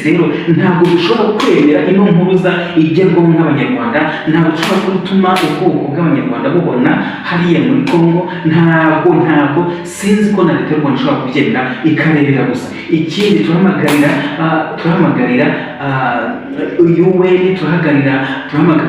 twese rero ntabwo dushobora kwemera ino mpuruza igerwaho n'abanyarwanda, ntabwo dushobora gutuma ubwoko bw'abanyarwanda bubona hariya muri Kongo. Ntabwo sinzi ko na leta y'u Rwanda ishobora kubyemera ikarebera gusa. Ikindi turahamagarira UN, turahamagarira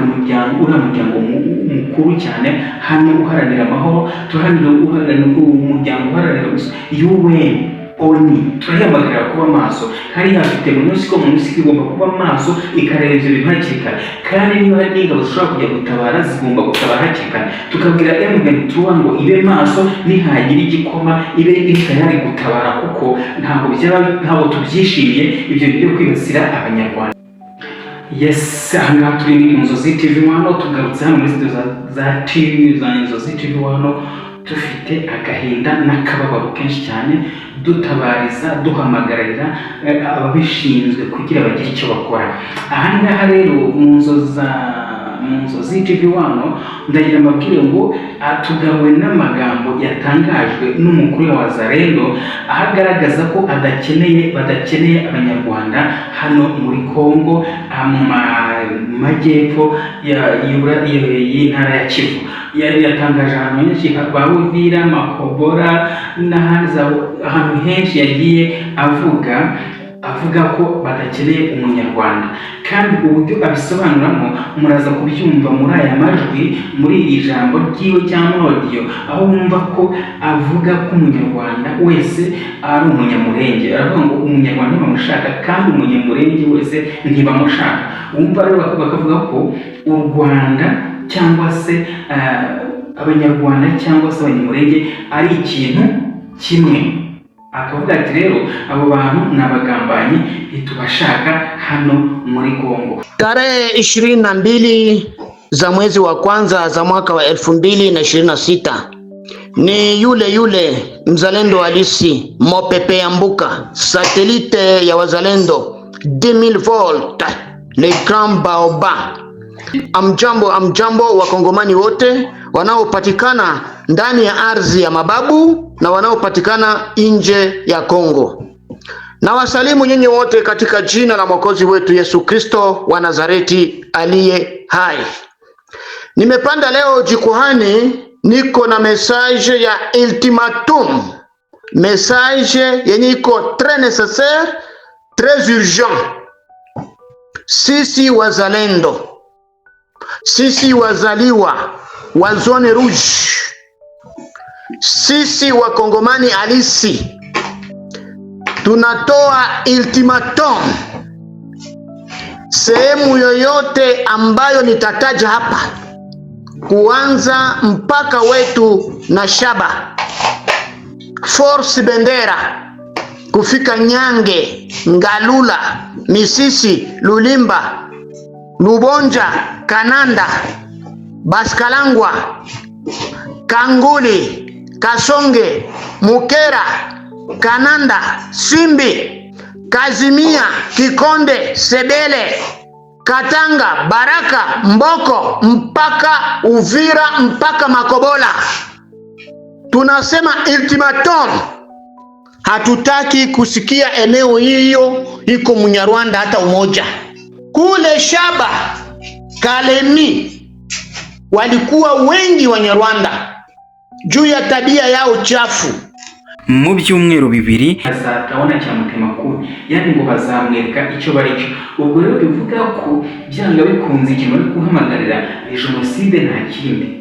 umuryango mukuru cyane hano uharanira amahoro, uharanira umuryango uharanira gusa UN ONU, turahamagarira kuba maso. Hari hafite MONUSCO igomba kuba maso ikareba ibyo bintu hakiri kare, kandi niba hari n'ingabo zishobora kujya gutabara zigomba gutabara hakiri kare. Tukabwira M23 ngo ibe maso, nihagira igikoma ibe itayari gutabara, kuko ntabwo tubyishimiye ibyo byo kwibasira abanyarwanda. Yes, ahangaha turi ni Inzozi TV hano, tugarutse hano muri studio za TV za Inzozi TV hano, dufite agahinda n'akababaro kenshi cyane, dutabariza duhamagarira ababishinzwe kugira bagire icyo bakora. Ahangaha rero mu Nzozi TV hano ndagira amabwire ngo tugawe n'amagambo yatangajwe n'umukuru wa Wazalendo, ahagaragaza ko badakeneye abanyarwanda hano muri Kongo, mu majyepfo y'intara ya Kivu. Yatangaje ahantu henshi Uvira, Makobora n'ahandi ahantu henshi yagiye avuga ko badakeneye umunyarwanda, kandi uburyo abisobanuramo muraza kubyumva muri aya majwi, muri iri jambo ryiwe cyangwa audio, aho wumva ko avuga ko umunyarwanda wese ari umunyamurenge. Aravuga ngo umunyarwanda ntibamushaka kandi umunyamurenge wese ntibamushaka. Wumva rero bakavuga ko u Rwanda cyangwa se abanyarwanda cyangwa se abanyamurenge ari ikintu kimwe. Akavuga ati rero abo bantu n'abagambanyi ntitubashaka hano muri Kongo. Tarehe 22 za mwezi wa kwanza za mwaka wa 2026 ni yule mzalendo halisi Mopepe ya Mbuka, satelite ya wazalendo 2000 volt, le Grand Baobab. Amjambo wakongomani wote wanaopatikana ndani ya ardhi ya mababu na wanaopatikana nje ya Kongo. Na wasalimu nyinyi wote katika jina la Mwokozi wetu Yesu Kristo wa Nazareti aliye hai. Nimepanda leo jukwaani, niko na message ya ultimatum, message yenye iko très nécessaire, très urgent. Sisi wazalendo, sisi wazaliwa wa zone rouge, sisi wakongomani halisi, tunatoa ultimatum. Sehemu yoyote ambayo nitataja hapa, kuanza mpaka wetu na Shaba, Force Bendera, kufika Nyange, Ngalula, Misisi, Lulimba, Lubonja, Kananda, Baskalangwa, Kanguli, Kasonge, Mukera, Kananda, Simbi, Kazimia, Kikonde, Sebele, Katanga, Baraka, Mboko, mpaka Uvira, mpaka Makobola. Tunasema ultimatum. Hatutaki kusikia eneo hiyo iko Munyarwanda hata umoja. Kule Shaba, Kalemi, walikuwa wengi Wanyarwanda juu ya tabia yao chafu. Mu byumweru bibiri azatabona cyamutemakuru, yani ngo bazamwereka icyo bari cyo. Ubwo rero bivuga ko byanga bikunze ikintu ari guhamagarira ni jenoside, nta kindi.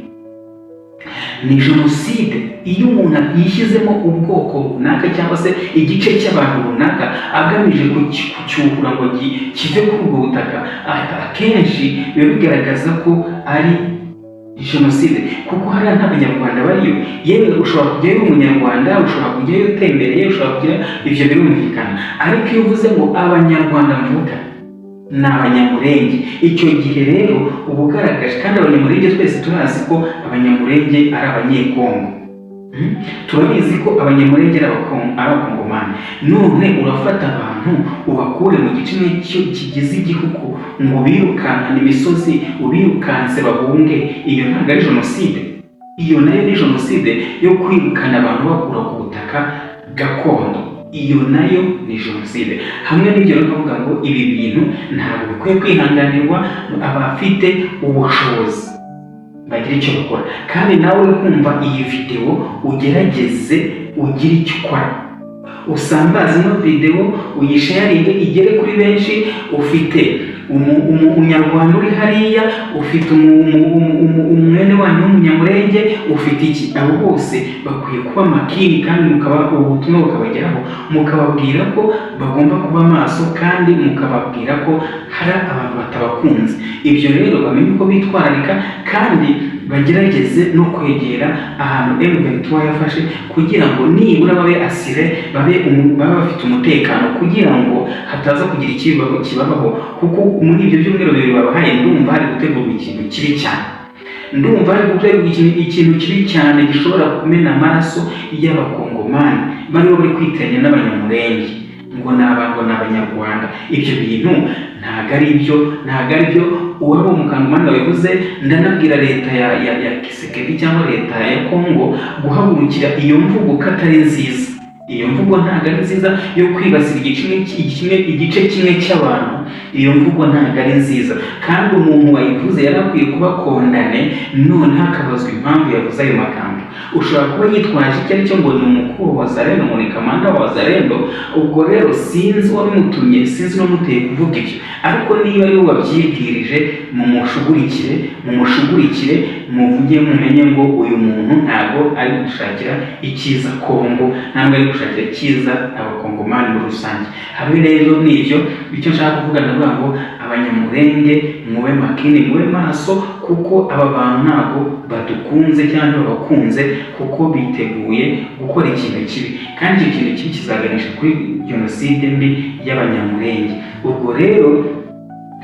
Ni jenoside iyo umuntu yishyizemo ubwoko runaka cyangwa se igice cy'abantu runaka agamije kucyukura ngo kive kuri ubwo butaka, akenshi biba bigaragaza ko ari jenoside, kuko hari n'abanyarwanda bariyo. Yewe ushobora kujyayo umunyarwanda, ushobora kujyayo utembereye, ushobora kujyayo, ibyo birumvikana. Ariko iyo uvuze ngo abanyarwanda mvuga ni abanyamurenge, icyo gihe rero uba ugaragaje. Kandi abanyamurenge twese turazi ko abanyamurenge ari abanyekongo, turabizi ko abanyamurenge ari abakongomani. None urafata abantu ubakure mu gice kigize igihugu ngo birukankane imisozi, ubirukanse bahunge, iyo ntabwo ari jenoside? Iyo nayo ni jenoside yo kwirukana abantu bakura ku butaka gakondo. iyo nayo ni jenoside. Hamwe n'ibyo rero bavuga ngo ibi bintu ntabwo bikwiye kwihanganirwa, abafite ubushobozi bagira icyo bakora. Kandi nawe kumva iyi video ugerageze ugire icyo ukora, usambaze ino video uyisharinge igere kuri benshi. Ufite umunyarwanda uri hariya, ufite umwene wanyu w'umunyamurenge, ufite iki, abo bose bakwiye kuba makini kandi ubutumwa bukabageraho, mukababwira ko bagomba kuba maso kandi mukababwira ko hari abantu batabakunze. Ibyo rero bamenye uko bitwararika kandi bagerageze no kwegera ahantu M23 yafashe kugira ngo nibura babe asire, babe bafite umutekano kugira ngo hataza kugira ikibabaho, kuko muri ibyo byumweru bibiri babahaye ndumva hari gutegurwa ikintu kibi cyane. Ndumva hari gutegurwa ikintu kibi cyane gishobora kumena amaraso y'abakongomani bariho bari kwitanya n'abanyamurenge ngo ni abanyarwanda. Ibyo bintu ntabwo ari byo. Uwari umukongomani wabivuze, ndanabwira leta ya Kisekedi cyangwa leta ya Kongo guhagurukira iyo mvugo ko atari nziza. Iyo mvugo ntabwo ari nziza yo kwibasira igice kimwe cy'abantu. Iyo mvugo ntabwo ari nziza kandi umuntu wayivuze yari akwiye kuba kondane, none hakabazwa impamvu yavuze ayo magambo. Ushobora kuba yitwaje icyo ari cyo ngo ni umukuru wa Wazalendo, ngo ni kamanda wa Wazalendo. Ubwo rero sinzi uwabimutumye, sinzi n'umuteye kuvuga ibyo, ariko niba ari we wabyibwirije mumushugurikire, muvuge mumenye ngo uyu muntu ntabwo ari gushakira icyiza Kongo, ntabwo ari gushakira icyiza abakongomani muri rusange. Hamwe rero n'ibyo icyo nshaka kuvuga ndavuga ngo abanyamurenge mube makini, mube maso, kuko aba bantu ntabwo badukunze cyangwa babakunze, kuko biteguye gukora ikintu kibi kandi icyo kintu kibi kizaganisha kuri jenoside mbi y'abanyamurenge. Ubwo rero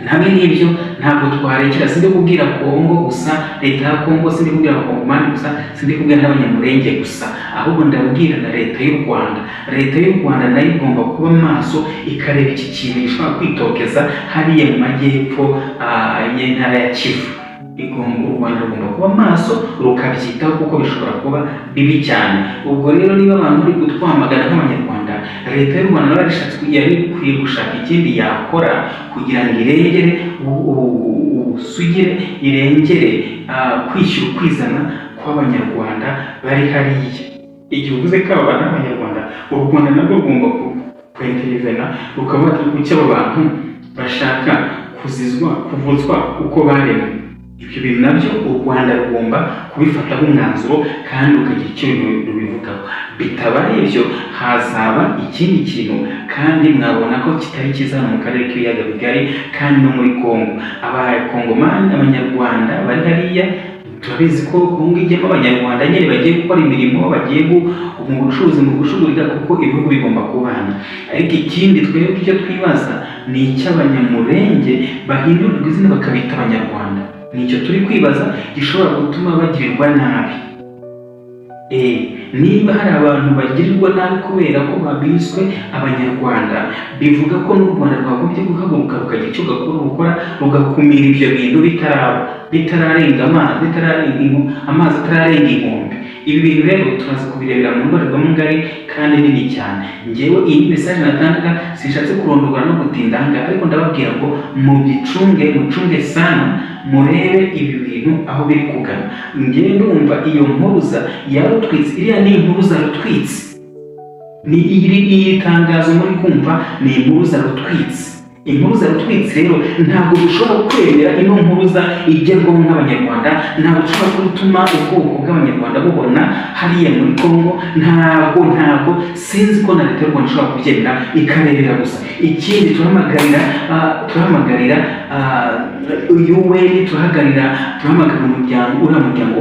hamwe n'ibyo ntabwo twarekera. Sindi kubwira Kongo gusa, leta ya Kongo, sindi kubwira abakongomani gusa, sindi kubwira n'abanyamurenge gusa, ahubwo ndabwira na leta y'u Rwanda. Leta y'u Rwanda nayo igomba kuba maso ikareba iki kintu gishobora kwitokeza hariya mu majyepfo y'intara ya Kivu. U Rwanda rugomba kuba maso rukabyitaho kuko bishobora kuba bibi cyane. Ubwo rero niba abantu bari gutwamagana nk'abanyarwanda, leta y'u Rwanda nayo yari ikwiye gushaka ikindi yakora kugira ngo irengere ubusugire, irengere kwishyura ukwizana kw'abanyarwanda bari hariya. Igihe uvuze ko aba bana b'abanyarwanda, u Rwanda nabwo rugomba kwenterevena rukavuga ko aba bantu bashaka kuvuzwa uko baremwe. Ibyo bintu nabyo u Rwanda rugomba kubifataho umwanzuro kandi ukagira icyo rubivugaho. Bitabaye ibyo hazaba ikindi kintu kandi mwabona ko kitari cyiza mu karere k'ibiyaga bigari kandi no muri Kongo. Abakongomani, abanyarwanda bari hariya, turabizi ko Kongo ijyamo abanyarwanda nyine bagiye gukora imirimo, bagiye mu bucuruzi, mu gushugurika, kuko ibihugu bigomba kubana. Ariko ikindi twebwe icyo twibaza ni icy'abanyamurenge bahindurirwa izina bakabita abanyarwanda. Nicyo turi kwibaza gishobora gutuma bagirirwa nabi. Niba hari abantu bagirirwa nabi kubera ko babiswe abanyarwanda, bivuga ko n'u Rwanda rwagombye guhaguruka rukagira icyo gukora rugakumira ibyo bintu bitararenga amazi atararenga inkombe. Ibi bintu rero turaza kubirebera mu ndorerwamo ngari kandi nini cyane. Ngewe iyi message natangaga sinshatse kurondogora no gutindanga, ariko ndababwira ngo mucunge sana, murebe ibi bintu aho biri kugana. Ngewe ndumva iyo mpuruza yarutwitse, iriya ni impuruza rutwitse. Ni iri tangazo muri kumva ni impuruza rutwitse. Impuruza rutwitse rero ntabwo dushobora kwemera ino mpuruza igerwaho n'abanyarwanda, ntabwo dushobora gutuma ubwoko bw'abanyarwanda bubona hariya muri Kongo. Ntabwo sinzi ko na leta y'u Rwanda ishobora kubyemera ikarebera gusa. Ikindi turahamagarira UN, turahamagarira umuryango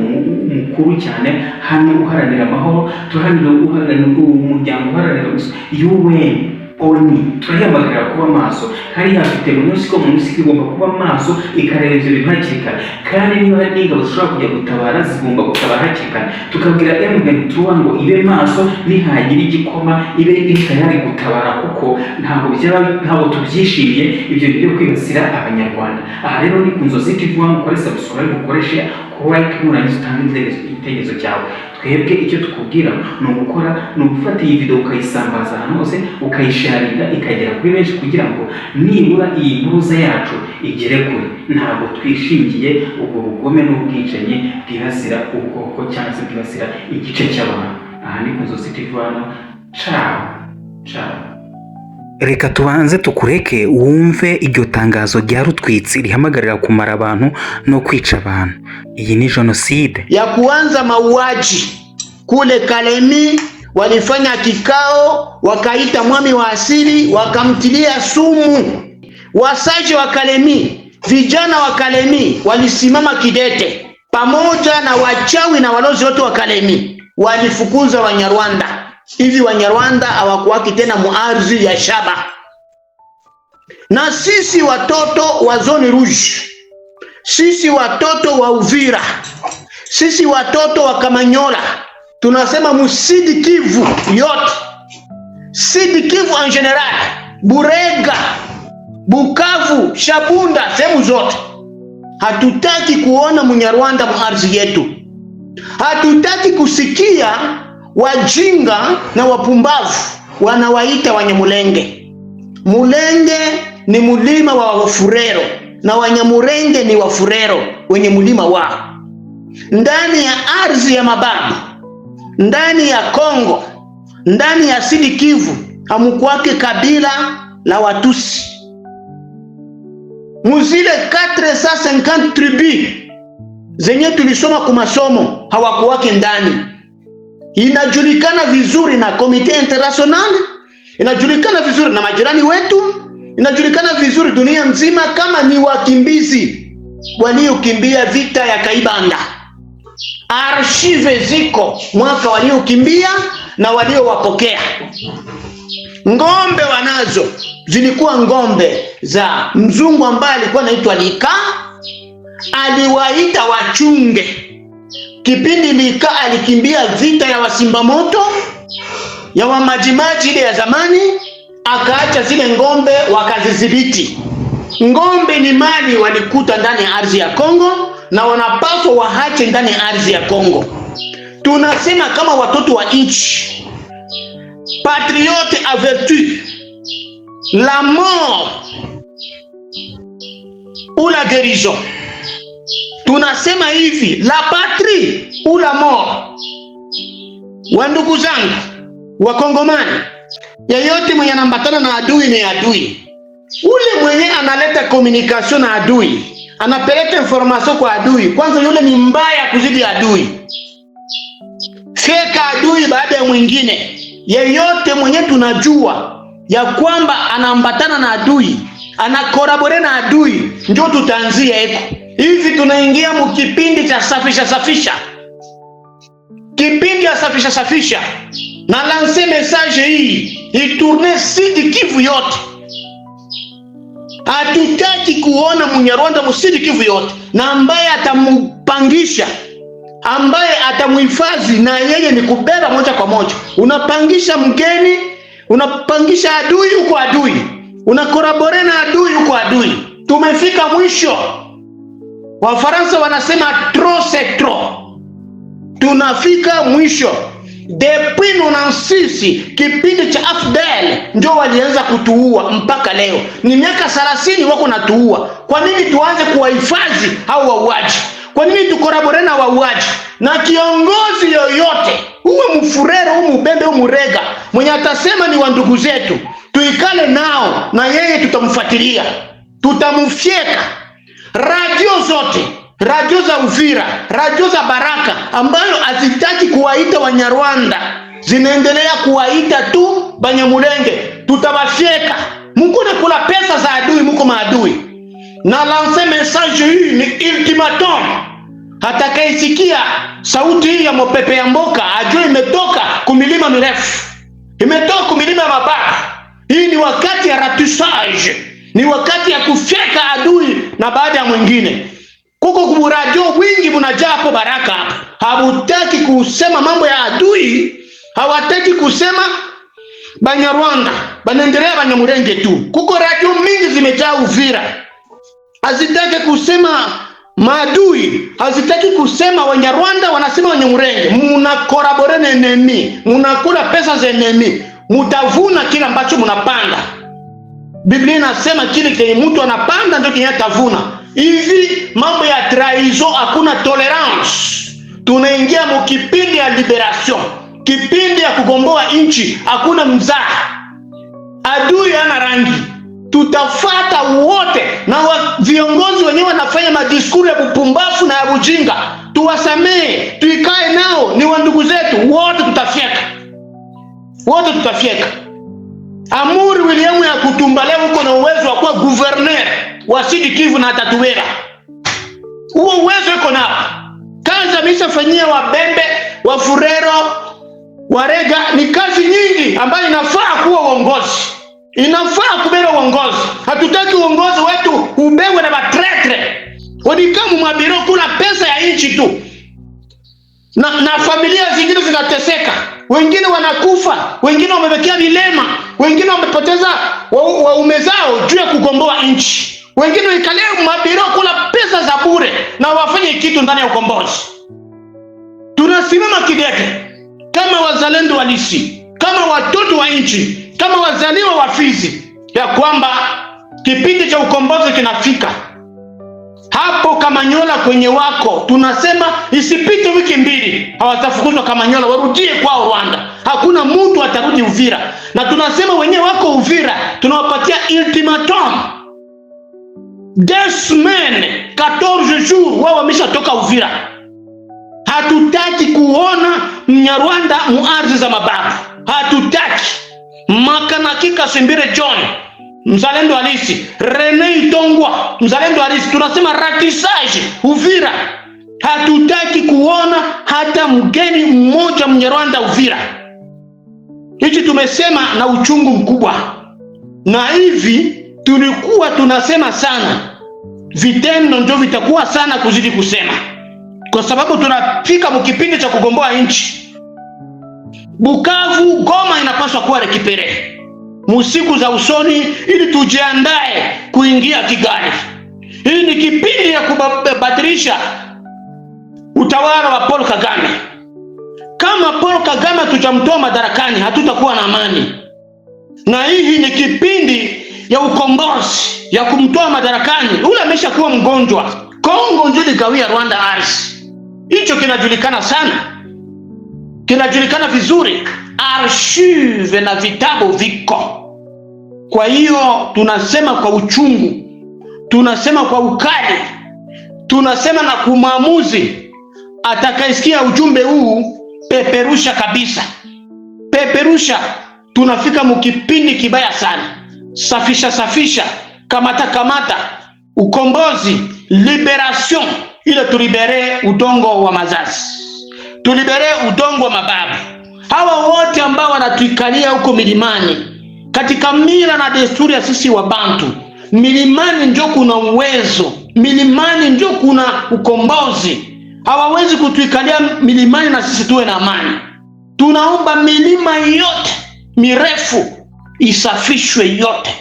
mukuru cyane hano uharanira amahoro, uharanira umuryango uharanira UN ONU, turahamagarira kuba maso. Hariya hafite MONUSCO igomba kuba maso ikareba ibyo bintu hakiri kare, kandi niba hari n'ingabo zishobora kujya gutabara zigomba gutabara hakiri kare. Tukabwira M23 ngo ibe maso, nihagira igikoma ibe iri tayari gutabara, kuko ntabwo tubyishimiye ibyo byo kwibasira abanyarwanda. Aha rero ni ku Nzozi TV, ukore subscribe, ukoreshe like nurangiza utange igitekerezo cyawe. Twebwe icyo tukubwira ni ugukora, ni ugufata iyi video ukayisambaza ahantu hose, ukayisharinga ikagera kuri benshi, kugira ngo nibura iyi mpuruza yacu igere kure. Ntabwo twishingiye ubwo bugome n'ubwicanyi bwibasira ubwoko cyangwa se bwibasira igice cy'abantu. Aha ni Nzozi TV. Ciao. Reka tubanze tukureke wumve iryo tangazo rya Rutwitsi rihamagarira kumara abantu no kwica abantu. Iyi ni genocide ya kuanza mauaji kule Kalemi. Walifanya kikao, wakaita mwami wa asili, wakamtilia sumu. Wasaji wa Kalemi, vijana wa Kalemi walisimama kidete pamoja na wachawi na walozi wote wa Kalemi, walifukuza Wanyarwanda. Hivi Wanyarwanda hawakuwaki tena muardhi ya shaba. Na sisi watoto wa Zone Rouge, sisi watoto wa Uvira, sisi watoto wa Kamanyola, tunasema musidi Kivu yote, Sidi Kivu en general, Burega, Bukavu, Shabunda, sehemu zote, hatutaki kuona Munyarwanda muardhi yetu. Hatutaki kusikia wajinga na wapumbavu wanawaita Wanyamulenge. Mulenge ni mulima wa Wafurero na Wanyamulenge ni Wafurero wenye mulima wao. Ndani ya ardhi ya mababu, ndani ya Kongo, ndani ya Sidi Kivu, hamukwake kabila la Watusi. Muzile 450 tribu zenye tulisoma kumasomo hawakuwake ndani. Inajulikana vizuri na Komite International, inajulikana vizuri na majirani wetu, inajulikana vizuri dunia nzima kama ni wakimbizi waliokimbia vita ya Kaibanda. Archive ziko mwaka waliokimbia na waliowapokea. Ngombe wanazo zilikuwa ngombe za mzungu ambaye alikuwa anaitwa Lika, aliwaita wachunge. Kipindi Lika alikimbia vita ya Wasimba Moto, ya Wamajimaji ile ya zamani, akaacha zile ngombe wakazidhibiti. Ngombe ni mali walikuta ndani ya ardhi ya Kongo na wanapaswa waache ndani ya ardhi ya Kongo. Tunasema kama watoto wa nchi, patriote averti, la mort ou la guérison. Tunasema hivi, la patrie ou la mort. Wandugu zangu Wakongomani, yeyote mwenye anambatana na adui ni adui. Ule mwenye analeta communication na adui, anapeleka information kwa adui, kwanza yule ni mbaya kuzidi adui. Feka adui baada ya mwingine. Yeyote mwenye tunajua ya kwamba anambatana na adui, anakorabore na adui, ndio tutaanzia eko. Hivi tunaingia mkipindi cha safisha. Kipindi ya safisha. Na lance message hii, itourne Sidi Kivu yote. Hatutaki kuona Munyarwanda musidi Kivu yote, na ambaye atamupangisha, ambaye atamuhifadhi, na yeye ni kubeba moja kwa moja. Unapangisha mgeni, unapangisha adui huko adui, unakorabore na adui huko adui. Tumefika mwisho. Wafaransa wanasema trop c'est trop. Tunafika mwisho. Depuis 96 kipindi cha AFDL ndio walianza kutuua mpaka leo. Ni miaka 30 wako natuua. Kwa nini tuanze kuwahifadhi hao wauaji? Kwa nini tukorabore na wauaji? Na kiongozi yoyote, uwe Mfurero, uwe Mubembe, uwe Murega, mwenye atasema ni wa ndugu zetu, tuikale nao na yeye tutamfuatilia. Tutamufyeka. Radio zote, radio za Uvira, radio za Baraka ambayo hazitaki kuwaita Wanyarwanda, zinaendelea kuwaita tu Banyamulenge, tutabafyeka. Muko na kula pesa za adui, muko maadui. Na lance message hii ni ultimatum. Hatakaisikia sauti hii ya Mopepe ya Mboka ajue imetoka kumilima mirefu, imetoka kumilima ya mabaka. Hii ni wakati ya ratissage, ni wakati ya kufyeka adui na baada ya mwingine. Kuko kuburadio wingi munajaa hapo Baraka hapa. Habutaki kusema mambo ya adui, hawataki kusema Banyarwanda, banendelea Banyamulenge tu. Kuko radio mingi zimejaa Uvira, hazitaki kusema Maadui hazitaki kusema Wanyarwanda, wanasema Wanyamulenge. Muna korabore na enemi, munakula pesa za enemi, mutavuna kile ambacho munapanda. Biblia inasema kile kenye mtu anapanda ndio kenye atavuna. Hivi mambo ya trahison, hakuna tolerance. Tunaingia mu kipindi ya liberation, kipindi ya kugomboa nchi, hakuna mzaha. Adui hana rangi, tutafata wote. Na viongozi wenyewe wanafanya madiskuru ya bupumbafu na ya bujinga, tuwasamee, tuikae nao, ni wandugu zetu, wote tutafyeka, wote tutafyeka. Amuri William ya Kutumba leo uko na uwezo wa kuwa governor wa Sud Kivu na Tatuwera. Huo uwezo uko nao. Kazi ameshafanyia Wabembe, Wafurero, Warega, ni kazi nyingi ambayo inafaa kuwa uongozi. Inafaa kubeba uongozi. Hatutaki uongozi wetu ubewe na batretre. Wadikamu mabiro kuna pesa ya nchi tu. Na familia zingine zinateseka. Wengine wanakufa, wengine wamebekea vilema, wengine wamepoteza waume zao juu ya kugomboa nchi. Wengine wikalia mabiro kula pesa za bure na wafanye kitu ndani ya ukombozi. Tunasimama kidete kama wazalendo halisi, kama watoto wa nchi, kama wazaliwa wa Fizi, ya kwamba kipindi cha ukombozi kinafika. Hapo Kamanyola kwenye wako, tunasema isipite wiki mbili hawatafukuzwa Kamanyola, warudie kwao Rwanda. Hakuna mtu atarudi Uvira. Na tunasema wenyewe wako Uvira, tunawapatia ultimatum 2 semaines 14 jours, wao wameshatoka Uvira. Hatutaki kuona Mnyarwanda muardhi za mababu. Hatutaki. Makanakika Simbire John, mzalendo halisi, Rene Itongwa, mzalendo halisi, tunasema ratissage Uvira. Hatutaki kuona hata mgeni mmoja Mnyarwanda Uvira. Hichi tumesema na uchungu mkubwa. Na hivi tulikuwa tunasema sana, vitendo ndio vitakuwa sana kuzidi kusema. Kwa sababu tunafika mkipindi cha kugomboa nchi. Bukavu, Goma inapaswa kuwa rekipere musiku za usoni ili tujiandae kuingia Kigali. Hii ni kipindi ya kubadilisha utawala wa Paul Kagame. Kama Paul Kagame tujamtoa madarakani, hatutakuwa na amani. Na hii ni kipindi ya ukombozi ya kumtoa madarakani. Ule ameshakuwa mgonjwa. Kongo ndio ligawia Rwanda ardhi. Hicho kinajulikana sana. Kinajulikana vizuri, archive na vitabu viko. Kwa hiyo tunasema kwa uchungu, tunasema kwa ukali, tunasema na kumaamuzi. Atakayesikia ujumbe huu, peperusha kabisa. Peperusha, tunafika mkipindi kibaya sana. Safisha, kamata, ukombozi, liberation, ile tulibere udongo wa mazazi. Tulibere udongo wa mababu. Hawa wote ambao wanatuikalia huko milimani, katika mila na desturi ya sisi wa Bantu, milimani ndio kuna uwezo, milimani ndio kuna ukombozi. Hawawezi kutuikalia milimani na sisi tuwe na amani. Tunaomba milima yote mirefu isafishwe yote.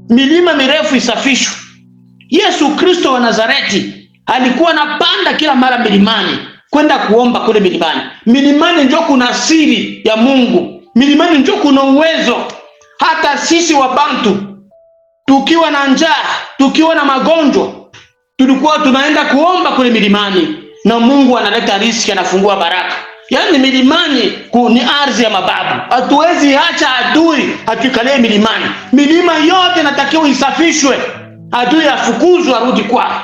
Milima mirefu isafishwe. Yesu Kristo wa Nazareti alikuwa anapanda kila mara milimani kwenda kuomba kule milimani. Milimani ndio kuna siri ya Mungu. Milimani ndio kuna uwezo. Hata sisi wa Bantu tukiwa na njaa, tukiwa na magonjwa, tulikuwa tunaenda kuomba kule milimani na Mungu analeta riziki, anafungua baraka. Yaani milimani ni ardhi ya mababu. Hatuwezi acha adui atuikalie milimani. Milima yote natakiwa isafishwe. Adui afukuzwe arudi kwao.